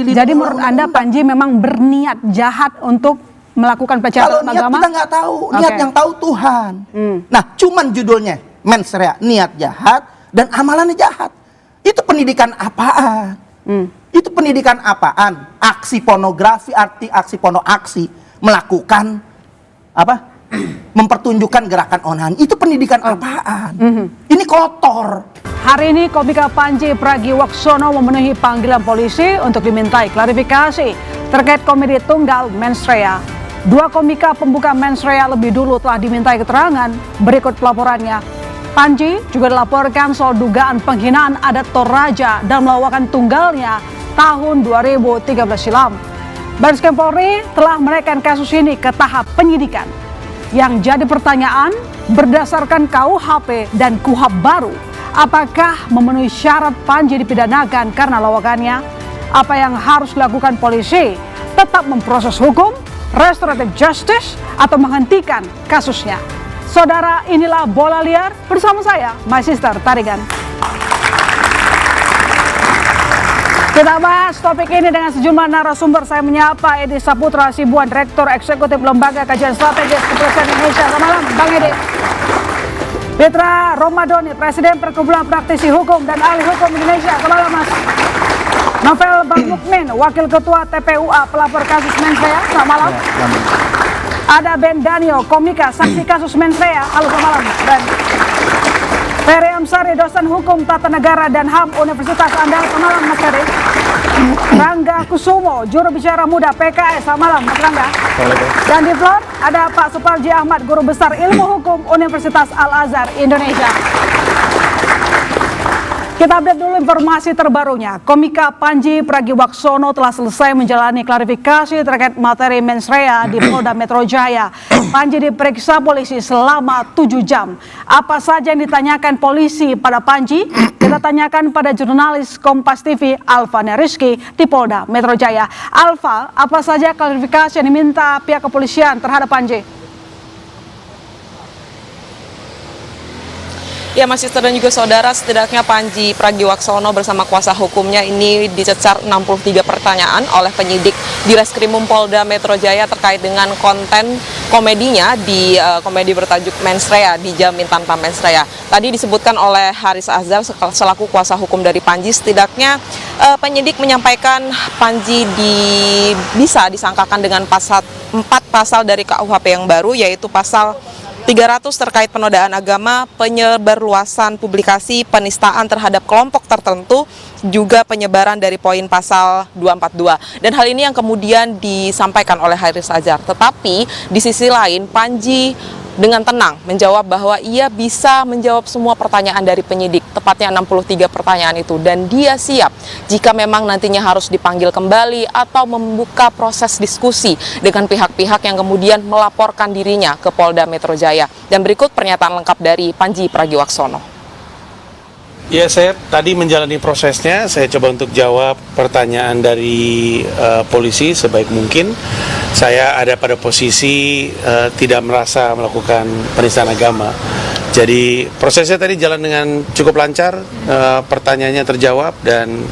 Jadi menurut Anda Panji memang berniat jahat untuk melakukan pelecehan agama? Kalau niat kita nggak tahu, niat yang tahu Tuhan. Nah, cuman judulnya mens rea, niat jahat dan amalannya jahat. Itu pendidikan apaan? Itu pendidikan apaan? Aksi pornografi, aksi porno, aksi melakukan apa? Mempertunjukkan gerakan onahan. Itu pendidikan apaan? Ini kotor. Hari ini komika Panji Pragiwaksono memenuhi panggilan polisi untuk dimintai klarifikasi terkait komedi tunggal mens rea. Dua komika pembuka mens rea lebih dulu telah dimintai keterangan. Berikut pelaporannya. Panji juga dilaporkan soal dugaan penghinaan adat Toraja dan melawakan tunggalnya tahun 2013 silam. Barreskrim Polri telah menaikkan kasus ini ke tahap penyidikan. Yang jadi pertanyaan, berdasarkan KUHP dan KUHAP baru, apakah memenuhi syarat Panji dipidanakan karena lawakannya? Apa yang harus dilakukan polisi? Tetap memproses hukum, restoratif justice, atau menghentikan kasusnya? Saudara, inilah Bola Liar bersama saya, My Sister Tarigan. Kita bahas topik ini dengan sejumlah narasumber. Saya menyapa Edi Saputra Sibuan, Direktur Eksekutif Lembaga Kajian Strategis Kepolisian Indonesia. Selamat malam, Bang Edi. Petra Romadoni, Presiden Perkumpulan Praktisi Hukum dan Ahli Hukum Indonesia. Selamat malam, Mas. Novel Bang Mukmin, Wakil Ketua TPUA, pelapor kasus mens rea. Selamat malam. Ada Ben Danio, komika, saksi kasus mens rea. Halo, selamat malam, Ben. Ferry Amsari, dosen hukum tata negara dan HAM Universitas Andal. Selamat malam, Mas Ferry. Rangga Kusumo, juru bicara muda PKS. Selamat malam, Mas Rangga. Dan di floor ada Pak Suparji Ahmad, guru besar ilmu hukum Universitas Al-Azhar Indonesia. Kita update dulu informasi terbarunya. Komika Panji Pragiwaksono telah selesai menjalani klarifikasi terkait materi mens rea di Polda Metro Jaya. Panji diperiksa polisi selama 7 jam. Apa saja yang ditanyakan polisi pada Panji? Kita tanyakan pada jurnalis Kompas TV Alfa Rizky di Polda Metro Jaya. Alfa, apa saja klarifikasi yang diminta pihak kepolisian terhadap Panji? Ya, Mas Sister dan juga saudara, setidaknya Panji Pragiwaksono bersama kuasa hukumnya ini dicecar 63 pertanyaan oleh penyidik di Reskrimum Polda Metro Jaya terkait dengan konten komedinya di komedi bertajuk Mens Rea, Dijamin Tanpa Mens Rea. Tadi disebutkan oleh Haris Azhar selaku kuasa hukum dari Panji, setidaknya penyidik menyampaikan Panji bisa disangkakan dengan 4 pasal dari KUHP yang baru, yaitu pasal 300 terkait penodaan agama, penyebarluasan publikasi, penistaan terhadap kelompok tertentu, juga penyebaran dari poin pasal 242. Dan hal ini yang kemudian disampaikan oleh Haris Azhar. Tetapi di sisi lain Panji dengan tenang menjawab bahwa ia bisa menjawab semua pertanyaan dari penyidik, tepatnya 63 pertanyaan itu, dan dia siap jika memang nantinya harus dipanggil kembali atau membuka proses diskusi dengan pihak-pihak yang kemudian melaporkan dirinya ke Polda Metro Jaya. Dan berikut pernyataan lengkap dari Panji Pragiwaksono. Ya, saya tadi menjalani prosesnya, saya coba untuk jawab pertanyaan dari polisi sebaik mungkin. Saya ada pada posisi tidak merasa melakukan penistaan agama. Jadi prosesnya tadi jalan dengan cukup lancar, pertanyaannya terjawab dan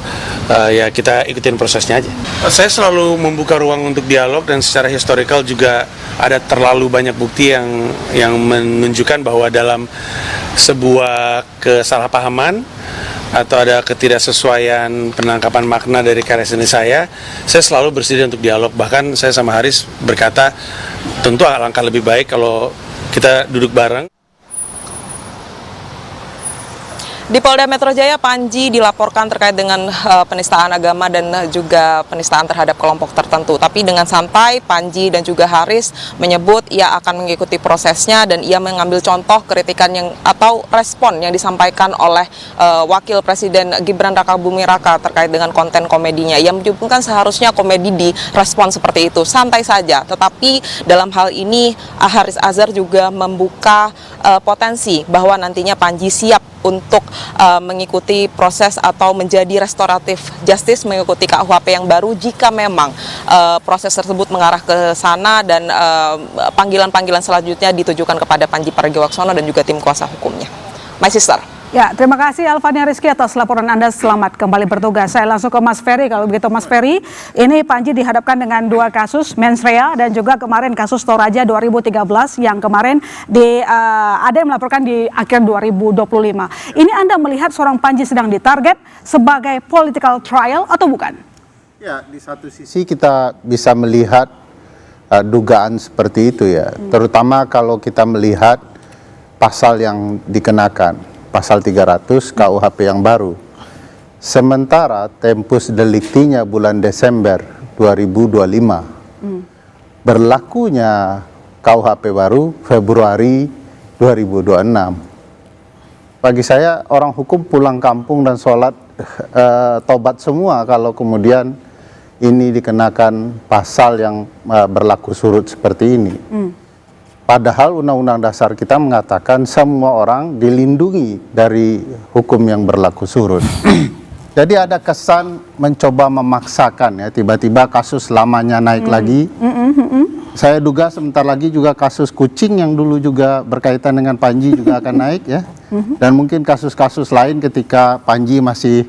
ya kita ikutin prosesnya aja. Saya selalu membuka ruang untuk dialog dan secara historikal juga ada terlalu banyak bukti yang menunjukkan bahwa dalam sebuah kesalahpahaman atau ada ketidaksesuaian penangkapan makna dari karya seni saya selalu bersedia untuk dialog. Bahkan saya sama Haris berkata, tentu alangkah lebih baik kalau kita duduk bareng. Di Polda Metro Jaya, Panji dilaporkan terkait dengan penistaan agama dan juga penistaan terhadap kelompok tertentu. Tapi dengan santai, Panji dan juga Haris menyebut ia akan mengikuti prosesnya dan ia mengambil contoh kritikan atau respon yang disampaikan oleh Wakil Presiden Gibran Rakabuming Raka terkait dengan konten komedinya. Ia menyebutkan seharusnya komedi direspon seperti itu, santai saja. Tetapi dalam hal ini Haris Azhar juga membuka potensi bahwa nantinya Panji siap untuk mengikuti proses atau menjadi restoratif justice, mengikuti KUHP yang baru jika memang proses tersebut mengarah ke sana dan panggilan-panggilan selanjutnya ditujukan kepada Panji Pragiwaksono dan juga tim kuasa hukumnya. My Sister. Ya, terima kasih Alvania Rizky atas laporan Anda. Selamat kembali bertugas. Saya langsung ke Mas Ferry. Kalau begitu Mas Ferry, ini Panji dihadapkan dengan 2 kasus mens rea dan juga kemarin kasus Toraja 2013 yang kemarin ada yang melaporkan di akhir 2025. Ini Anda melihat seorang Panji sedang ditarget sebagai political trial atau bukan? Ya, di satu sisi kita bisa melihat dugaan seperti itu ya, terutama kalau kita melihat pasal yang dikenakan. Pasal 300 KUHP yang baru. Sementara tempus deliktinya bulan Desember 2025. Berlakunya KUHP baru Februari 2026. Bagi saya orang hukum pulang kampung dan sholat tobat semua kalau kemudian ini dikenakan pasal yang berlaku surut seperti ini. Padahal Undang-Undang Dasar kita mengatakan semua orang dilindungi dari hukum yang berlaku surut. Jadi ada kesan mencoba memaksakan ya, tiba-tiba kasus lamanya naik lagi. Saya duga sebentar lagi juga kasus kucing yang dulu juga berkaitan dengan Panji juga akan naik ya. Dan mungkin kasus-kasus lain ketika Panji masih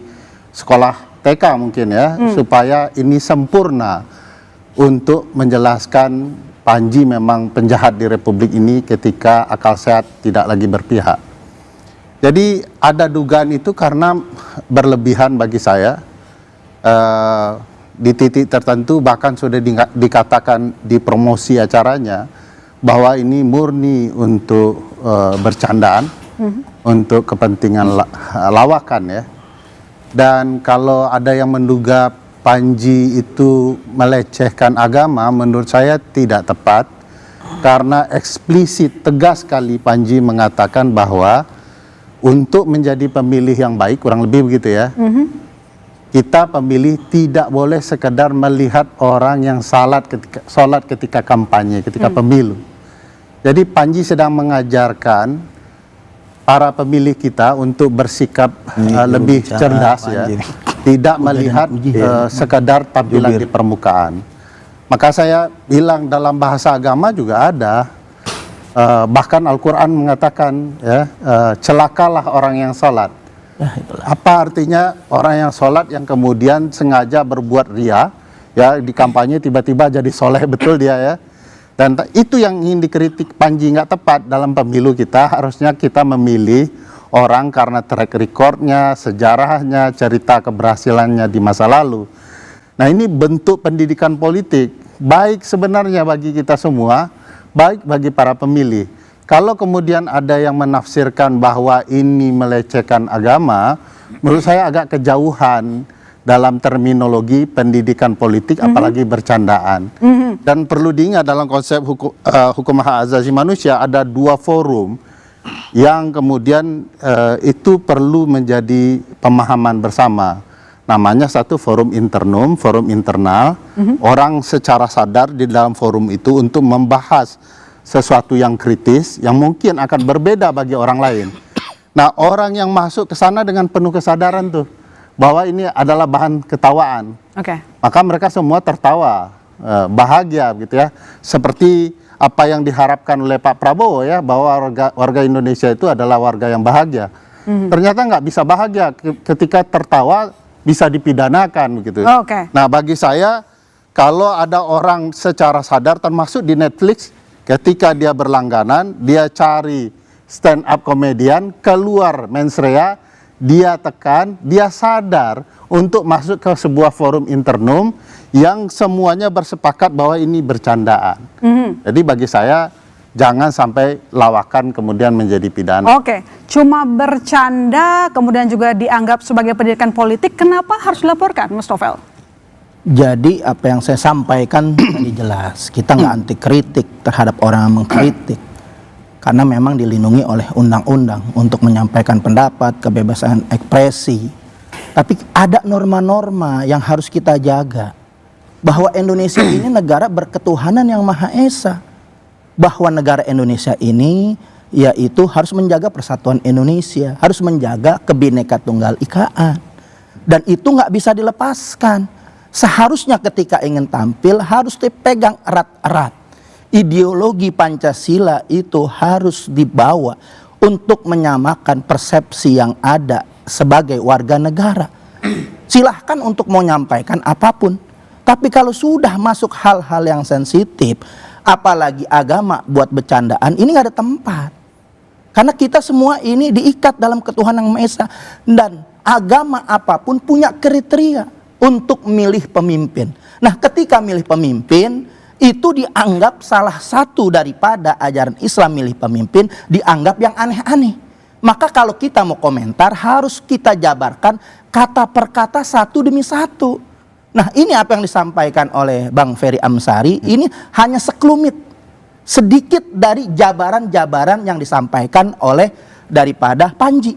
sekolah TK mungkin ya, supaya ini sempurna untuk menjelaskan Panji memang penjahat di Republik ini ketika akal sehat tidak lagi berpihak. Jadi ada dugaan itu karena berlebihan bagi saya. Di titik tertentu bahkan sudah dikatakan di promosi acaranya bahwa ini murni untuk bercandaan, untuk kepentingan lawakan ya. Dan kalau ada yang menduga Panji itu melecehkan agama, menurut saya tidak tepat karena eksplisit tegas sekali Panji mengatakan bahwa untuk menjadi pemilih yang baik, kurang lebih begitu ya, kita pemilih tidak boleh sekedar melihat orang yang sholat ketika kampanye, ketika pemilu. Jadi Panji sedang mengajarkan para pemilih kita untuk bersikap lebih cerdas ya. Tidak melihat sekadar tampilan di permukaan. Maka saya bilang dalam bahasa agama juga ada, bahkan Al-Quran mengatakan ya, celakalah orang yang sholat. Apa artinya orang yang sholat yang kemudian sengaja berbuat ria, ya di kampanye tiba-tiba jadi soleh betul dia ya. Dan itu yang ingin dikritik Panji, nggak tepat dalam pemilu kita. Harusnya kita memilih orang karena track recordnya, sejarahnya, cerita keberhasilannya di masa lalu. Nah ini bentuk pendidikan politik, baik sebenarnya bagi kita semua, baik bagi para pemilih. Kalau kemudian ada yang menafsirkan bahwa ini melecehkan agama, menurut saya agak kejauhan dalam terminologi pendidikan politik, apalagi bercandaan. Dan perlu diingat dalam konsep hukum hak asasi manusia ada 2 forum yang kemudian itu perlu menjadi pemahaman bersama. Namanya satu forum internum, forum internal. Orang secara sadar di dalam forum itu untuk membahas sesuatu yang kritis yang mungkin akan berbeda bagi orang lain. Nah, orang yang masuk ke sana dengan penuh kesadaran tuh bahwa ini adalah bahan ketawaan. Maka mereka semua tertawa, bahagia gitu ya. Seperti apa yang diharapkan oleh Pak Prabowo ya, bahwa warga Indonesia itu adalah warga yang bahagia. Ternyata nggak bisa bahagia ketika tertawa, bisa dipidanakan gitu. Nah bagi saya kalau ada orang secara sadar, termasuk di Netflix, ketika dia berlangganan, dia cari stand up komedian, keluar mens rea, dia tekan, dia sadar untuk masuk ke sebuah forum internum yang semuanya bersepakat bahwa ini bercandaan. Jadi bagi saya jangan sampai lawakan kemudian menjadi pidana. Cuma bercanda kemudian juga dianggap sebagai pendidikan politik, kenapa harus dilaporkan, Mas Novel? Jadi apa yang saya sampaikan tadi jelas, kita nggak anti kritik terhadap orang yang mengkritik. Karena memang dilindungi oleh undang-undang untuk menyampaikan pendapat, kebebasan ekspresi. Tapi ada norma-norma yang harus kita jaga. Bahwa Indonesia ini negara berketuhanan yang Maha Esa. Bahwa negara Indonesia ini yaitu harus menjaga persatuan Indonesia, harus menjaga Kebhinneka Tunggal Ikaan. Dan itu nggak bisa dilepaskan. Seharusnya ketika ingin tampil harus dipegang erat-erat. Ideologi Pancasila itu harus dibawa untuk menyamakan persepsi yang ada sebagai warga negara. Silahkan untuk mau nyampaikan apapun. Tapi kalau sudah masuk hal-hal yang sensitif, apalagi agama buat bercandaan, ini nggak ada tempat. Karena kita semua ini diikat dalam ketuhanan yang Maha Esa. Dan agama apapun punya kriteria untuk milih pemimpin. Nah, ketika milih pemimpin, itu dianggap salah satu daripada ajaran Islam milih pemimpin, dianggap yang aneh-aneh. Maka kalau kita mau komentar, harus kita jabarkan kata per kata satu demi satu. Nah, ini apa yang disampaikan oleh Bang Ferry Amsari, ini hanya sekelumit, sedikit dari jabaran-jabaran yang disampaikan oleh daripada Panji.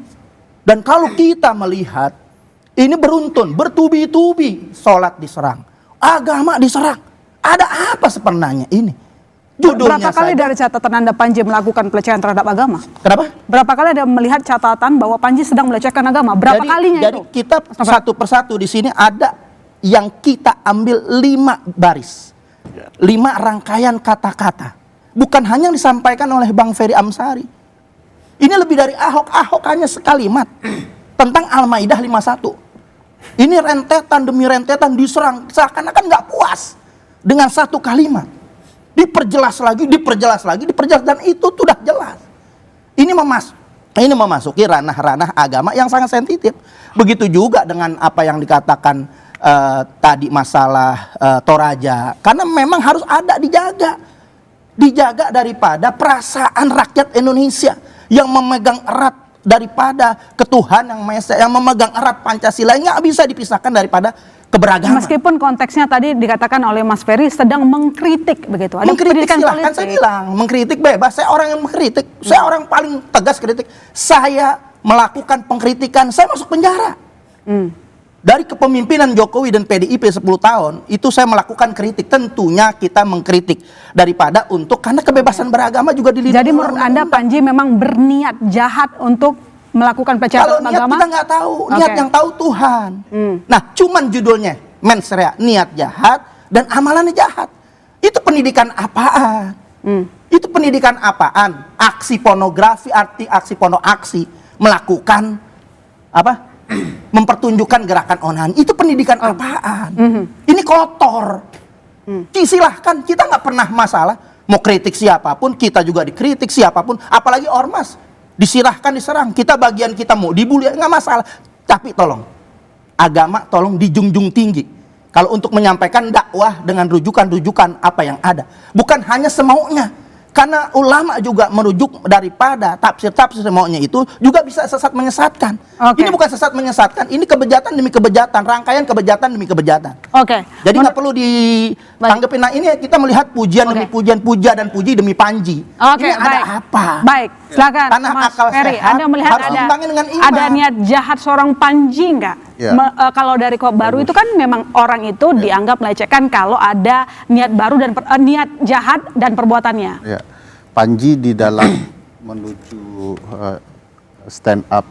Dan kalau kita melihat, ini beruntun, bertubi-tubi, sholat diserang, agama diserang. Ada apa sebenarnya ini? Judulnya berapa kali saja. dari catatan Anda Panji melakukan pelecehan terhadap agama? Kenapa? Berapa kali Anda melihat catatan bahwa Panji sedang melecehkan agama? Berapa kalinya jadi itu? kita satu persatu di sini ada yang kita ambil 5 baris, 5 rangkaian kata-kata. Bukan hanya yang disampaikan oleh Bang Ferry Amsari. Ini lebih dari Ahok. Ahok hanya sekalimat tentang Al-Maidah 51. Ini rentetan demi rentetan diserang, seakan-akan nggak puas dengan satu kalimat. Diperjelas lagi, dan itu sudah jelas. Ini memasuki ranah-ranah agama yang sangat sensitif. Begitu juga dengan apa yang dikatakan tadi masalah Toraja. Karena memang harus ada dijaga daripada perasaan rakyat Indonesia yang memegang erat daripada ketuhanan yang Maha Esa, yang memegang erat Pancasila, nggak bisa dipisahkan daripada keberagaman. Meskipun konteksnya tadi dikatakan oleh Mas Ferry sedang mengkritik begitu. Ada Mengkritik pendidikan silahkan, politik. saya bilang mengkritik bebas. Saya orang yang mengkritik, saya orang paling tegas kritik. Saya melakukan pengkritikan, saya masuk penjara. Dari kepemimpinan Jokowi dan PDIP 10 tahun, itu saya melakukan kritik. Tentunya kita mengkritik daripada karena kebebasan beragama juga dilindungi. Jadi menurut Anda Panji memang berniat jahat untuk melakukan pelecehan Kalau terhadap niat agama? kita nggak tahu, niat yang tahu Tuhan. Nah, cuman judulnya mens rea, niat jahat dan amalannya jahat. Itu pendidikan apaan? Itu pendidikan apaan? Aksi pornografi, aksi melakukan apa? Mempertunjukkan gerakan onani. Itu pendidikan apaan? Ini kotor. Silahkan, kita nggak pernah masalah. Mau kritik siapapun, kita juga dikritik siapapun. Apalagi ormas, diserang. Kita bagian kita mau dibully, nggak masalah. Tapi tolong, agama tolong dijunjung tinggi. Kalau untuk menyampaikan dakwah dengan rujukan-rujukan apa yang ada. Bukan hanya semaunya. Karena ulama juga merujuk daripada tafsir-tafsir maunya itu juga bisa sesat menyesatkan. Ini bukan sesat menyesatkan, ini kebejatan demi kebejatan, rangkaian kebejatan demi kebejatan. Jadi nggak perlu ditanggapi. Nah, ini kita melihat pujian demi pujian, puja dan puji demi Panji. Ini ada apa? Baik, silakan Tanah Mas akal Ferry. sehat Anda melihat harus diimbangi dengan iman. ada niat jahat seorang Panji nggak? Ya. Kalau dari Kop Baru itu kan memang orang itu dianggap melecehkan kalau ada niat baru dan niat jahat dan perbuatannya. Ya. Panji di dalam menuju stand up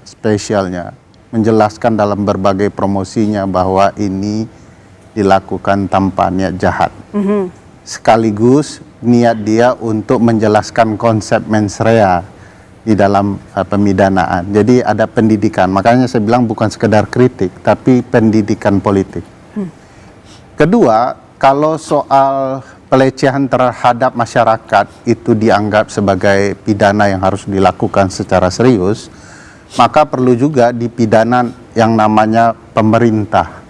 spesialnya menjelaskan dalam berbagai promosinya bahwa ini dilakukan tanpa niat jahat. Sekaligus niat dia untuk menjelaskan konsep mens rea di dalam pemidanaan. Jadi ada pendidikan. Makanya saya bilang bukan sekedar kritik, tapi pendidikan politik. Kedua, kalau soal pelecehan terhadap masyarakat itu dianggap sebagai pidana yang harus dilakukan secara serius, maka perlu juga dipidana yang namanya pemerintah.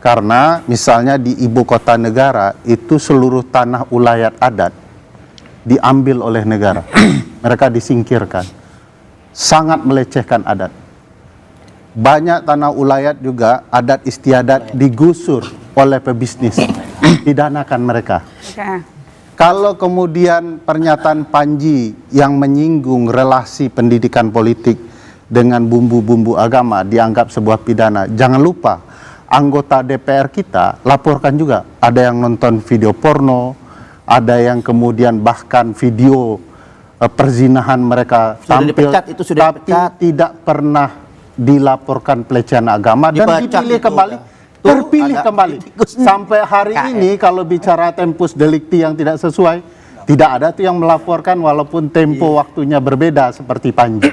Karena misalnya di ibu kota negara itu seluruh tanah ulayat adat diambil oleh negara. Mereka disingkirkan. Sangat melecehkan adat. Banyak tanah ulayat juga adat istiadat digusur oleh pebisnis. Pidanakan mereka. Kalau kemudian pernyataan Panji yang menyinggung relasi pendidikan politik dengan bumbu-bumbu agama dianggap sebuah pidana, jangan lupa anggota DPR kita laporkan juga. Ada yang nonton video porno, ada yang kemudian bahkan video perzinahan mereka Sudah tampil, dipecat, itu sudah tapi dipecat. tidak pernah dilaporkan pelecehan agama dan Dipecat dipilih itu kembali. udah. Terpilih Ada kembali. politikus Sampai hari KS. ini kalau bicara tempus delikti yang tidak sesuai, Tidak ada tuh yang melaporkan walaupun tempo waktunya berbeda seperti Panji.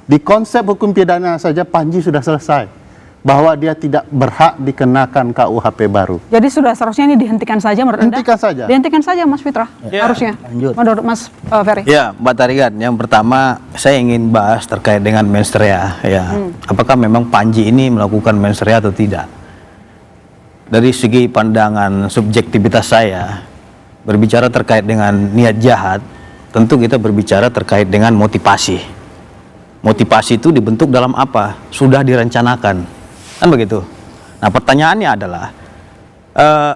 Di konsep hukum pidana saja Panji sudah selesai bahwa dia tidak berhak dikenakan KUHP baru. Jadi sudah seharusnya ini dihentikan saja menurut Anda? Hentikan saja. Dihentikan saja Mas Fitra, harusnya. lanjut. Menurut Mas Ferry. Ya, Mbak Tarigan, yang pertama saya ingin bahas terkait dengan mens rea. Ya, apakah memang Panji ini melakukan mens rea atau tidak? Dari segi pandangan subjektivitas saya, berbicara terkait dengan niat jahat, tentu kita berbicara terkait dengan motivasi. Motivasi itu dibentuk dalam apa? Sudah direncanakan. Kan begitu. Nah, pertanyaannya adalah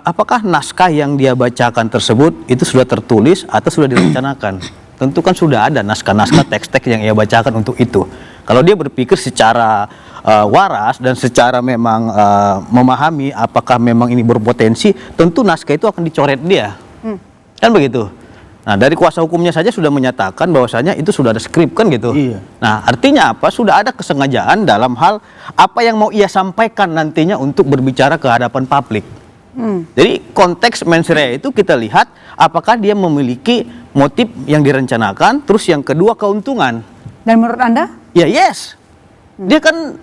apakah naskah yang dia bacakan tersebut itu sudah tertulis atau sudah direncanakan? Tentu kan sudah ada naskah-naskah teks-teks yang ia bacakan untuk itu. Kalau dia berpikir secara waras dan secara memang memahami apakah memang ini berpotensi, tentu naskah itu akan dicoret dia. Kan begitu. Nah, dari kuasa hukumnya saja sudah menyatakan bahwasanya itu sudah ada skrip kan gitu. Iya. Nah, artinya apa? Sudah ada kesengajaan dalam hal apa yang mau ia sampaikan nantinya untuk berbicara ke hadapan publik. Jadi konteks mens rea itu kita lihat apakah dia memiliki motif yang direncanakan, terus yang kedua keuntungan. Dan menurut Anda? Ya yes. Dia kan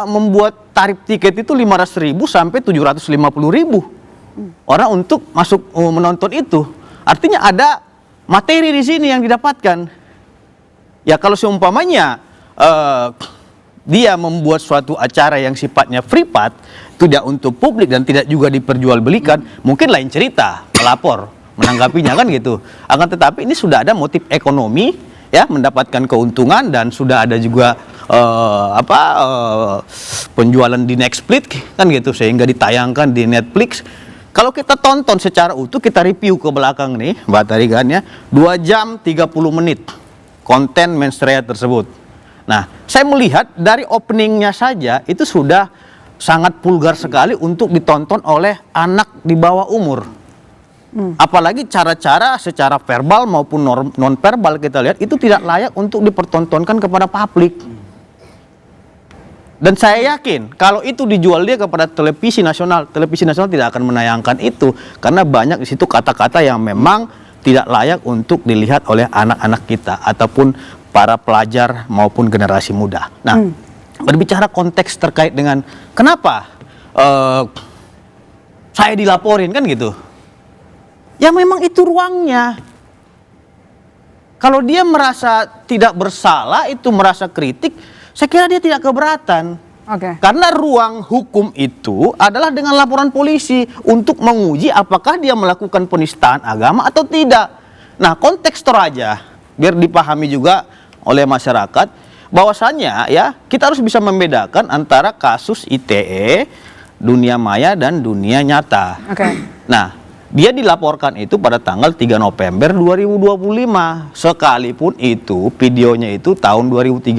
membuat tarif tiket itu 500.000 sampai 750.000 orang untuk masuk menonton itu. Artinya ada materi di sini yang didapatkan. Ya kalau seumpamanya dia membuat suatu acara yang sifatnya free part, tidak untuk publik dan tidak juga diperjualbelikan, mungkin lain cerita, melapor, menanggapinya kan gitu. Akan tetapi ini sudah ada motif ekonomi, ya mendapatkan keuntungan dan sudah ada juga penjualan di Netflix kan gitu sehingga ditayangkan di Netflix. Kalau kita tonton secara utuh, kita review ke belakang nih, Mbak Tarigan ya, 2 jam 30 menit konten mens rea tersebut. Nah, saya melihat dari openingnya saja itu sudah sangat vulgar sekali untuk ditonton oleh anak di bawah umur. Apalagi cara-cara secara verbal maupun non-verbal kita lihat itu tidak layak untuk dipertontonkan kepada publik. Dan saya yakin kalau itu dijual dia kepada televisi nasional tidak akan menayangkan itu karena banyak di situ kata-kata yang memang tidak layak untuk dilihat oleh anak-anak kita ataupun para pelajar maupun generasi muda. Nah, berbicara konteks terkait dengan kenapa saya dilaporin kan gitu. Ya memang itu ruangnya. Kalau dia merasa tidak bersalah, itu merasa kritik, saya kira dia tidak keberatan. Karena ruang hukum itu adalah dengan laporan polisi untuk menguji apakah dia melakukan penistaan agama atau tidak. Nah, konteks Toraja biar dipahami juga oleh masyarakat bahwasannya ya kita harus bisa membedakan antara kasus ITE, dunia maya dan dunia nyata. Nah, dia dilaporkan itu pada tanggal 3 November 2025. Sekalipun itu videonya itu tahun 2013,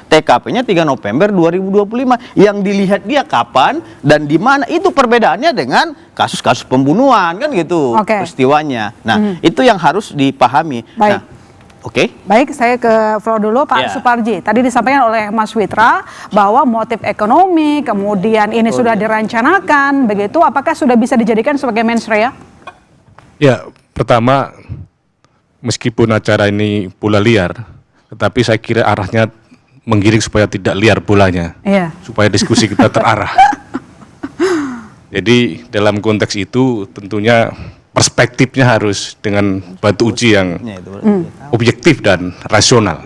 TKP-nya 3 November 2025. Yang dilihat dia kapan dan di mana itu perbedaannya dengan kasus-kasus pembunuhan kan gitu peristiwanya. Nah, itu yang harus dipahami. Baik. Nah, Baik, saya ke floor dulu Pak Suparji. Tadi disampaikan oleh Mas Witra bahwa motif ekonomi, kemudian ini sudah direncanakan, begitu. Apakah sudah bisa dijadikan sebagai mens rea? Ya, pertama, meskipun acara ini bola liar, tetapi saya kira arahnya menggiring supaya tidak liar bolanya, supaya diskusi kita terarah. Jadi dalam konteks itu tentunya perspektifnya harus dengan batu uji yang objektif dan rasional.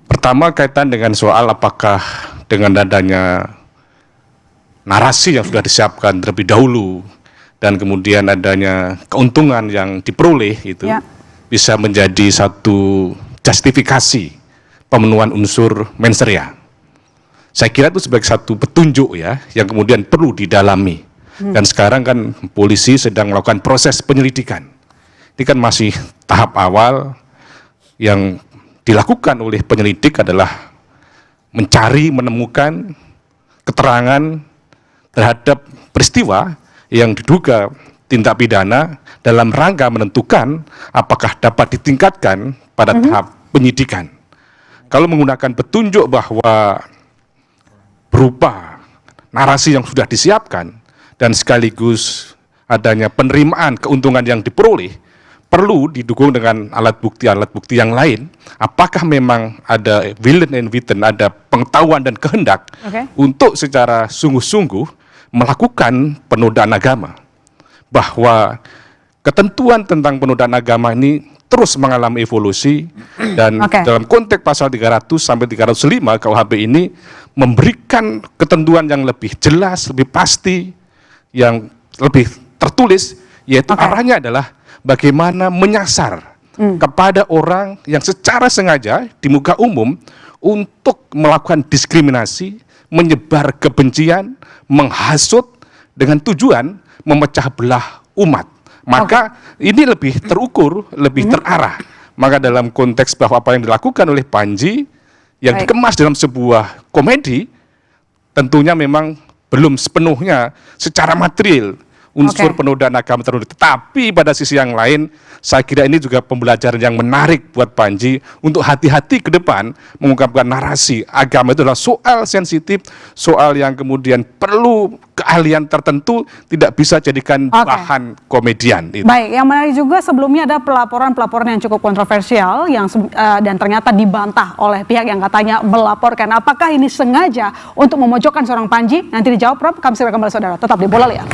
Pertama kaitan dengan soal apakah dengan adanya narasi yang sudah disiapkan terlebih dahulu dan kemudian adanya keuntungan yang diperoleh itu bisa menjadi satu justifikasi pemenuhan unsur mens rea. Saya kira itu sebagai satu petunjuk ya yang kemudian perlu didalami. Dan sekarang kan polisi sedang melakukan proses penyelidikan. Ini kan masih tahap awal yang dilakukan oleh penyelidik adalah mencari, menemukan keterangan terhadap peristiwa yang diduga tindak pidana dalam rangka menentukan apakah dapat ditingkatkan pada tahap penyidikan. Kalau menggunakan petunjuk bahwa berupa narasi yang sudah disiapkan, dan sekaligus adanya penerimaan keuntungan yang diperoleh perlu didukung dengan alat bukti yang lain. Apakah memang ada willen and witten, ada pengetahuan dan kehendak untuk secara sungguh-sungguh melakukan penodaan agama. Bahwa ketentuan tentang penodaan agama ini terus mengalami evolusi dan dalam konteks pasal 300 sampai 305 KUHP ini memberikan ketentuan yang lebih jelas, lebih pasti, yang lebih tertulis, yaitu arahnya adalah bagaimana menyasar kepada orang yang secara sengaja di muka umum untuk melakukan diskriminasi, menyebar kebencian, menghasut dengan tujuan memecah belah umat. Maka ini lebih terukur, lebih terarah. Maka dalam konteks bahwa apa yang dilakukan oleh Panji yang dikemas dalam sebuah komedi, tentunya memang belum sepenuhnya secara material unsur penodaan agama tertentu. Tetapi pada sisi yang lain, saya kira ini juga pembelajaran yang menarik buat Panji untuk hati-hati ke depan mengungkapkan narasi agama itu adalah soal sensitif, soal yang kemudian perlu keahlian tertentu, tidak bisa jadikan bahan komedian. Baik, yang menarik juga sebelumnya ada pelaporan yang cukup kontroversial yang dan ternyata dibantah oleh pihak yang katanya melaporkan. Apakah ini sengaja untuk memojokkan seorang Panji? Nanti dijawab, Prof. Kami segera kembali, saudara. Tetap di Bola Liar.